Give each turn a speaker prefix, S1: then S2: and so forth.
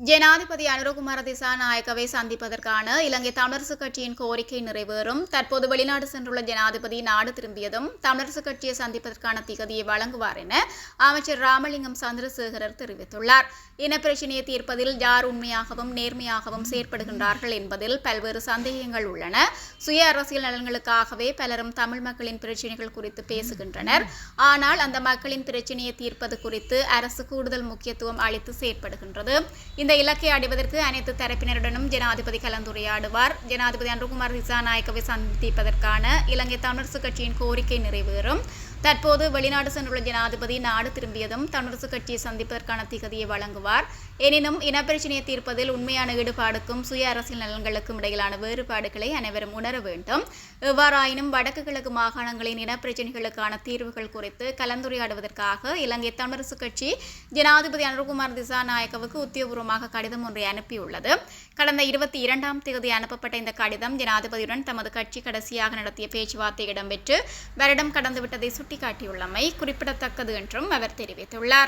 S1: ஜனாதிபதி அனுரகுமார திசாநாயக்கவை சந்திப்பதற்கான இலங்கை தமிழரசுக் கட்சியின் கோரிக்கை நிறைவேறும். தற்போது வெளிநாடு சென்றுள்ள ஜனாதிபதி நாடு திரும்பியதும் தமிழரசுக் கட்சியை சந்திப்பதற்கான திகதியை வழங்குவார் என அமைச்சர் ராமலிங்கம் சந்திரசேகரர் தெரிவித்துள்ளார். இனப்பிரச்சினையை தீர்ப்பதில் யார் உண்மையாகவும் நேர்மையாகவும் செயற்படுகின்றார்கள் என்பதில் பல்வேறு சந்தேகங்கள் உள்ளன. சுய அரசியல் நலன்களுக்காகவே பலரும் தமிழ் மக்களின் பிரச்சினைகள் குறித்து பேசுகின்றனர். ஆனால் அந்த மக்களின் பிரச்சினையை தீர்ப்பது குறித்து அரசு கூடுதல் முக்கியத்துவம் அளித்து செயற்படுகின்றது. இந்த இலக்கை அடைவதற்கு அனைத்து தரப்பினருடனும் ஜனாதிபதி கலந்துரையாடுவார். ஜனாதிபதி அனுரகுமார திசாநாயக்கவை சந்திப்பதற்கான இலங்கை தமிழரசுக் கட்சியின் கோரிக்கை நிறைவேறும். தற்போது வெளிநாடு சென்றுள்ள ஜனாதிபதி நாடு திரும்பியதும் தமிழரசுக் கட்சியை சந்திப்பதற்கான திகதியை வழங்குவார். எனினும் இனப்பிரச்சினையை தீர்ப்பதில் உண்மையான ஈடுபாடுக்கும் சுய அரசியல் நலன்களுக்கும் இடையிலான வேறுபாடுகளை அனைவரும் உணர வேண்டும். எவ்வாறாயினும் வடக்கு கிழக்கு மாகாணங்களின் இனப்பிரச்சினைகளுக்கான தீர்வுகள் குறித்து கலந்துரையாடுவதற்காக இலங்கை தமிழரசுக் கட்சி ஜனாதிபதி அனுரகுமார திசாநாயக்கவுக்கு உத்தியோகபூர்வமாக கடிதம் ஒன்றை அனுப்பியுள்ளது. கடந்த 22ஆம் தேதி அனுப்பப்பட்ட இந்த கடிதம் ஜனாதிபதியுடன் தமது கட்சி கடைசியாக நடத்திய பேச்சுவார்த்தை இடம்பெற்று வருடம் கடந்துவிட்டதை சுட்டிக்காட்டியுள்ளமை குறிப்பிடத்தக்கது என்றும் அவர் தெரிவித்துள்ளார்.